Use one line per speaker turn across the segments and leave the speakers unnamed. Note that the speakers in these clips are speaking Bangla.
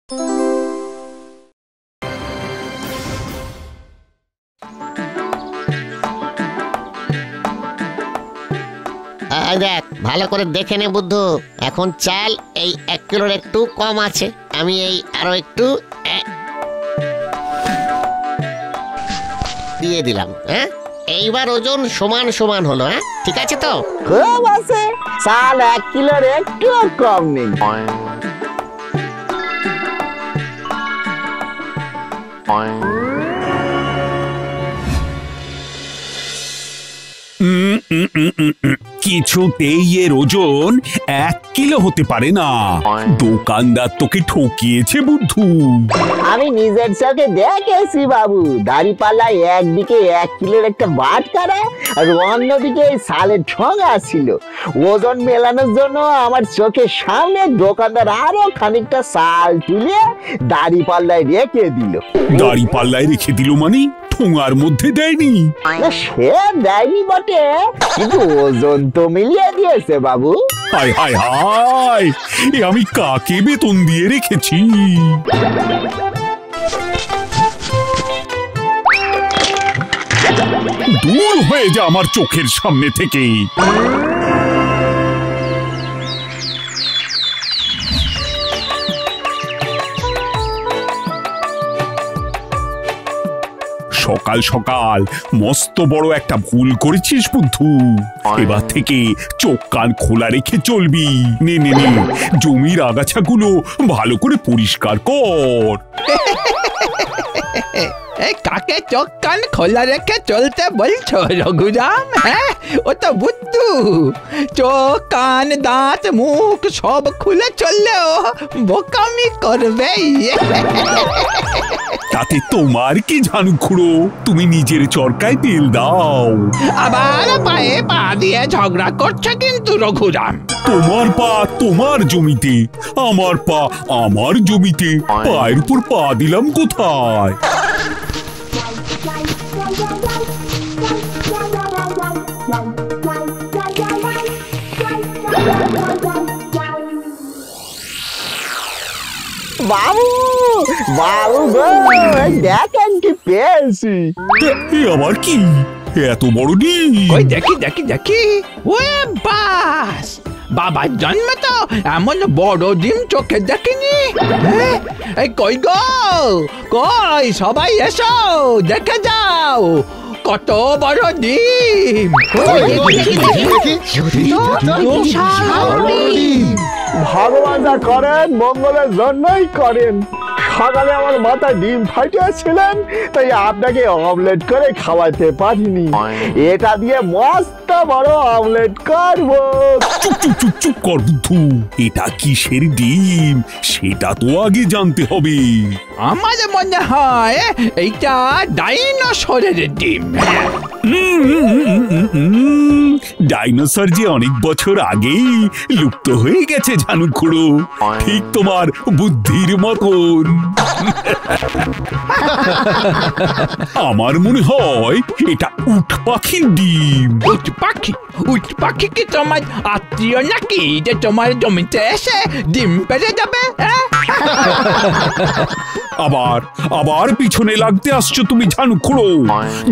দেখ, ভালো করে দেখে নে বুদ্ধু। এখন চাল এই 1 কিলোর একটু কম আছে, আমি এই আরো একটু দিয়ে দিলাম। হ্যাঁ, এইবার ওজন সমান সমান হলো। হ্যাঁ, ঠিক আছে তো?
খুব আছে, চাল 1 কিলোর একটু কম নেই।
কিছুতেই এর ওজন 1 কিলো হতে পারে না। দোকানদার তোকে ঠকিয়েছে বুদ্ধু।
আমি নিজের চোখে দেখেছি বাবু, দাড়িপাল্লায় একদিকে 1 কিলোর একটা বাটখারা আর অন্যদিকে এই চালের ঠোঙা ছিল। ওজন মেলানোর জন্য আমার চোখের সামনে দোকানদার আরো খানিকটা চাল তুলে দাড়িপাল্লায় রেখে দিল।
দাড়িপাল্লায় রেখে দিল মানে? ঠোঙার মধ্যে দেয়নি?
সে দেয়নি বটে, কিন্তু ওজন তো মিলিয়ে দিয়েছে বাবু।
হায় হায় হায়, এ আমি কাকে বেতন দিয়ে রেখেছি? দূর হয়ে যা আমার চোখের সামনে থেকে। সকাল সকাল মস্ত বড় একটা ভুল করেছিস বুদ্ধু। এবার থেকে চোখ কান খোলা রেখে চলবি। নে নে নে, জমির আগাছাগুলো ভালো করে পরিষ্কার কর।
কাকে চোখ কান খোলা রেখে চলতে বলছো রঘুরাম? হ্যাঁ, ও তো বুদ্ধু। চোখ কান দাঁত মুখ সব খুলে চললেও বোকামি করবে।
তাতে তোমার কি ঝানু খুঁড়ো, তুমি নিজের চরকায় তেল দাও।
আবার পায়ে পা দিয়ে ঝগড়া করছে কিন্তু রঘুরাম।
তোমার পা তোমার জমিতে, আমার পা আমার জমিতে। পায়ের উপর পা দিলাম কোথায়?
বাবু বাবু গো, দেখেন কি পেয়েছি।
আবার কি এত বড় ডিম?
ওই দেখি দেখি দেখি, ওয়ে বাস, বাবার জন্মে তো এমন বড় ডিম চোখে দেখিনি। এই কই গো, কই সবাই এসো দেখে যাও, কত বড় ডিম।
ভগবান যা করেন মঙ্গলের জন্যই করেন। সকালে আমার মাথায় ডিম ফাটিয়েছিলেন, তাই আপনাকে অমলেট করে খাওয়াতে পারিনি। এটা দিয়ে মস্ত বড় অমলেট করবো।
চুপ চুপ চুপ চুপ কর বুদ্ধু, এটা কিসের ডিম সেটা তো আগে জানতে হবে।
আমার মনে হয় এইটা ডাইনোসরের ডিম।
ডাইনোসর যে অনেক বছর আগেই লুপ্ত হয়ে গেছে ঝানু খুঁড়ো, ঠিক তোমার বুদ্ধির মতন। আমার মনে হয় এটা উট পাখির ডিম।
উট পাখি? উট পাখি কি তোমার আত্মীয় নাকি যে তোমার জমিতে এসে ডিম পেড়ে যাবে?
আবার আবার পিছনে লাগতে আসছো তুমি ঝানু খুঁড়ো।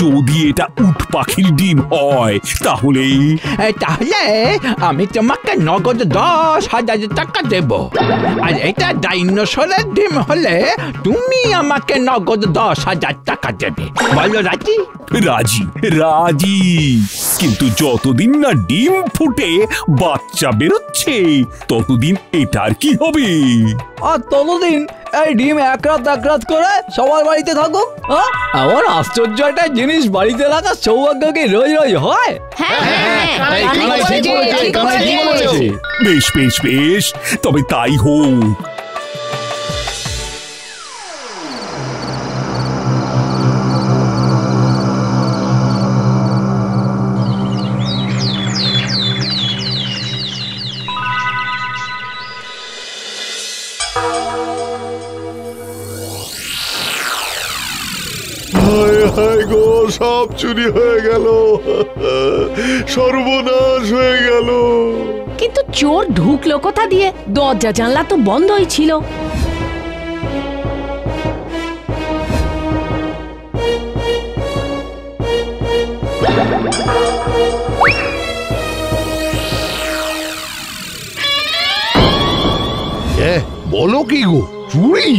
যদি এটা উট পাখির ডিম হয় তাহলে
তাহলে আমি তোমাকে নগদ 10,000 টাকা দেব। আর এটা ডাইনোসরের ডিম হলে তুমি আমাকে নগদ 10,000 টাকা দেবে। বলো রাজি?
রাজি রাজি, কিন্তু যতদিন না ডিম ফুটে বাচ্চা বেরোচ্ছে ততদিন এটার কি হবে?
আর ততদিন এই ডিম এক রাত করে সবার বাড়িতে থাকুক। এমন আশ্চর্য একটা জিনিস বাড়িতে রাখার সৌভাগ্য কি রোজ রোজ হয়?
বেশ বেশ বেশ, তবে তাই হোক।
গো, সব চুরি হয়ে গেল, সর্বনাশ হয়ে গেল।
কিন্তু চোর ঢুকলো কোথা দিয়ে? দরজা জানলা তো বন্ধই ছিল।
বলো কি গো, চুরি?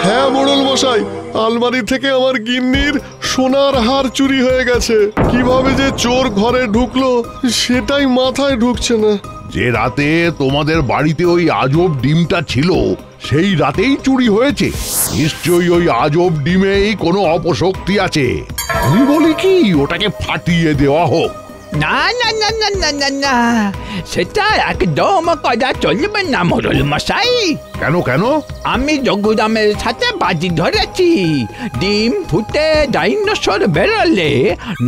হ্যাঁ মোড়ল মশাই, আলমারি থেকে আমার গিন্নির সোনার হার চুরি হয়ে গেছে। কিভাবে যে চোর ঘরে ঢুকলো সেটাই মাথায় ঢুকছে না।
যে রাতে তোমাদের বাড়িতে ওই আজব ডিমটা ছিল সেই রাতেই চুরি হয়েছে। নিশ্চয়ই ওই আজব ডিমেই কোনো অপশক্তি আছে। আমি বলি কি, ওটাকে ফাটিয়ে দেওয়া হোক।
না না না না না না না, সেটা একদম করা চলবে না মোড়ল মশাই।
কেন কেন?
আমি যোগুরামের সাথে বাজি ধরেছি, ডিম ফুটে ডাইনোসর বেরোলে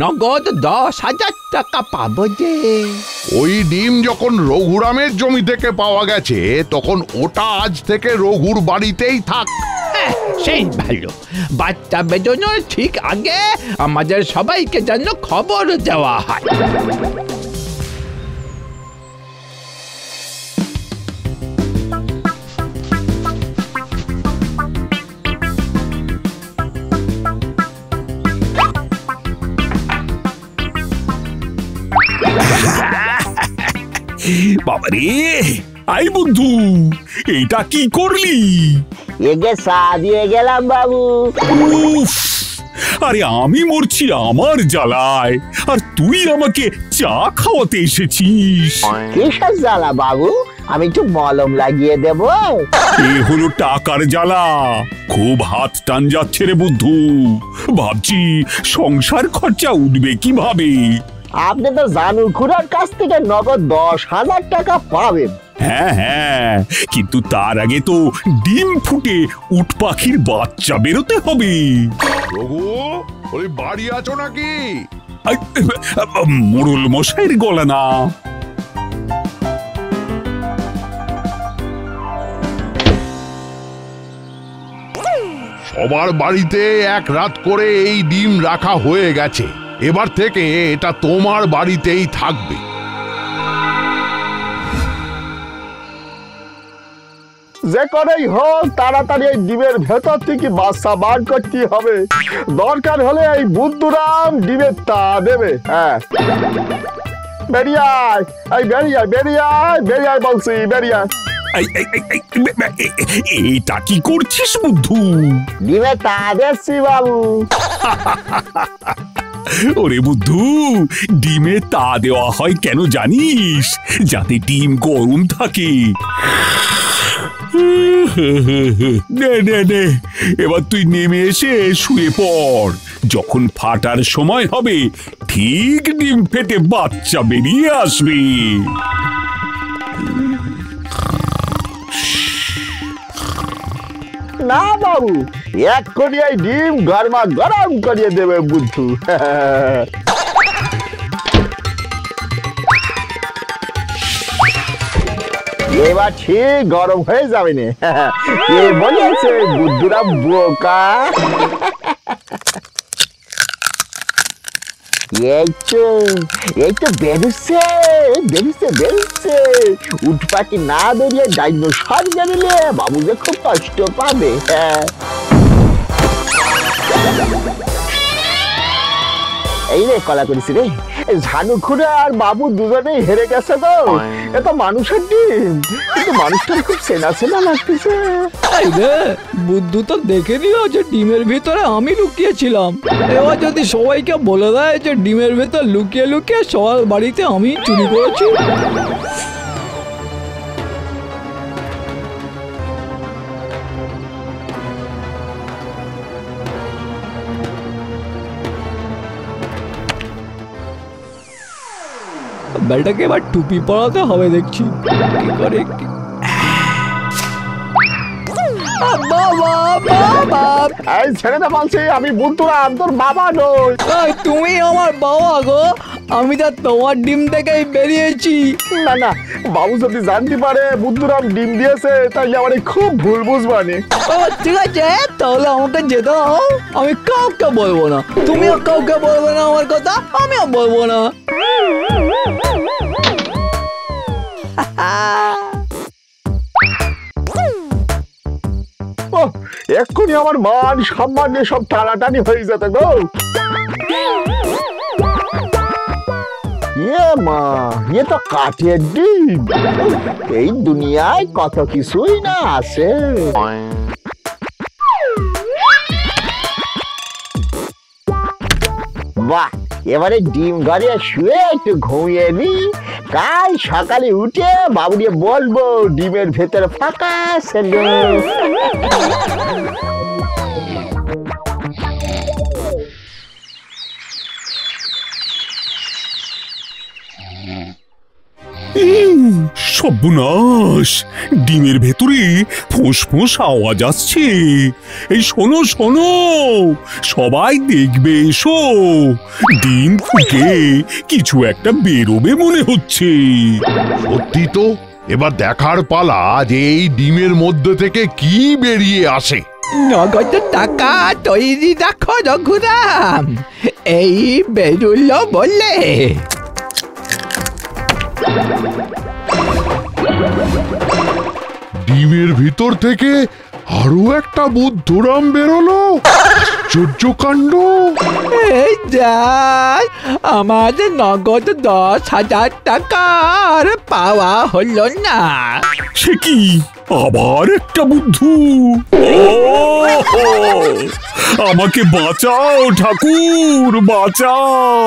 নগদ 10,000 টাকা পাবো যে।
ওই ডিম যখন রঘুরামের জমি থেকে পাওয়া গেছে তখন ওটা আজ থেকে রঘুর বাড়িতেই থাক।
হ্যাঁ, সেই ভালো। বাচ্চা বেরোনোর ঠিক আগে আমাদের সবাইকে যেন খবর দেওয়া হয়।
বাবারে, আই বন্ধু, এটা কি করলি?
একে চা দিয়ে গেলাম বাবু।
উফ, আরে আমি মরছি আমার জ্বালায়, আর তুই আমাকে চা খাওয়াতে এসেছিস।
কিসের জ্বালা বাবু? আমি একটু মলম লাগিয়ে দেব।
এ হলো টাকার জ্বালা। খুব হাত টান যাচ্ছে রে বুদ্ধু। ভাবছি সংসার খরচা উঠবে কিভাবে।
আপনি তো জানু খুড়ার কাছ থেকে নগদ 10,000 টাকা পাবেন।
হ্যাঁ হ্যাঁ, কিন্তু তার আগে তো ডিম ফুটে উট পাখির বাচ্চা বেরোতে হবে।
রঘু, ওই বাড়ি আছো নাকি?
মোড়ল মশাইয়ের গলা না।
সবার বাড়িতে এক রাত করে এই ডিম রাখা হয়ে গেছে। এবার থেকে এটা তোমার বাড়িতেই থাকবে।
যে করেই হোক তাড়াতাড়ি এই ডিমের ভেতর থেকে বাচ্চা বার করতে হবে। দরকার হলে এই বুদ্ধুরাম ডিমের তা দেবে। হ্যাঁ, বেরিয়ে আয়, এই বেরিয়ে আয়, বেরিয়ে আয়, বেরিয়ে আয় বলছি, বেরিয়ে আয়।
এটা কি করছিস বুদ্ধু?
ডিমে তা দিচ্ছি বাবু।
ওরে বুদ্ধু, ডিমে তা দেওয়া হয় কেন জানিস? যাতে ডিম গরম থাকে। নে নে নে, এবার তুই নেমে এসে শুয়ে পড়। যখন ফাটার সময় হবে ঠিক ডিম ফেটে বাচ্চা বেরিয়ে আসবে।
না বাবু, এক করে এই ডিম গরমা গরম করিয়ে দেবে বুদ্ধু। এবার ঠিক গরম হয়ে যাবে না। কে বলেছে বুদ্ধুরাম বোকা?
এই তো বেরোচ্ছে, বেরোচ্ছে, বেরোচ্ছে। উট পাখি না বেরিয়ে ডাইনোসর বেরোলে বাবু যে খুব কষ্ট পাবে। এই রে কলা করেছি রে।
ঝানু খুড়ে আর বাবু দুজনেই হেরে গেছে তো। এ তো মানুষের ডিম, কিন্তু মানুষটা খুব চেনা চেনা লাগতেছে।
এই রে, বুদ্ধু তো দেখে নিও যে ডিমের ভিতরে আমি লুকিয়েছিলাম। এবার যদি সবাইকে বলে দেয় যে ডিমের ভিতর লুকিয়ে লুকিয়ে সবার বাড়িতে আমি চুরি করেছি। বেলটাকে এবার টুপি পরাতে হবে দেখছি। কি করে
এই ছেলেটা বলছি আমি বুদ্ধুরাম, তোর বাবা নই।
তুমি আমার বাবা গো, আমি তো তোমার ডিম থেকেই বেরিয়েছি।
না না, বাবু যদি জানতে পারে বুদ্ধুরাম ডিম দিয়েছে তাহলে আমার খুব ভুল বুঝবানি।
ঠিক আছে, তাহলে আমাকে যেতে দাও। আমি কাউকে বলবো না, তুমিও কাউকে বলবে না আমার কথা, আমিও বলবো না।
এক্ষুনি আমার মান সম্মান নিয়ে সব টানাটানি হয়ে যেত গো।
মা, এ তো কাঠের ডিম। এই দুনিয়ায় কত কিছুই না আছে। বাহ, এবারে ডিম ঘরে শুয়ে একটু ঘুমিয়ে নি, কাল সকালে উঠে বাবুকে বলবো ডিমের ভেতরে ফাঁকা ছিল।
সর্বনাশ, ডিমের ভেতরে ফোঁস ফোঁস আওয়াজ আসছে। এই শোনো শোনো, সবাই দেখবে এসো, ডিম থেকে কিছু একটা বেরোবে মনে হচ্ছে।
সত্যি তো, এবার দেখার পালা যে এই ডিমের মধ্যে থেকে কি বেরিয়ে আসে।
নগদ টাকা তৈরি রাখো রঘুরাম, এই বেরুলো বললে।
ডিমের ভিতর থেকে আরো একটা বুদ্ধুরাম বেরোলো। আশ্চর্য কাণ্ড।
এই যাই, আমাদের নগদ 10,000 টাকার পাওয়া হলো না।
সে কি, আবার একটা বুদ্ধু? আমাকে বাঁচাও ঠাকুর, বাঁচাও।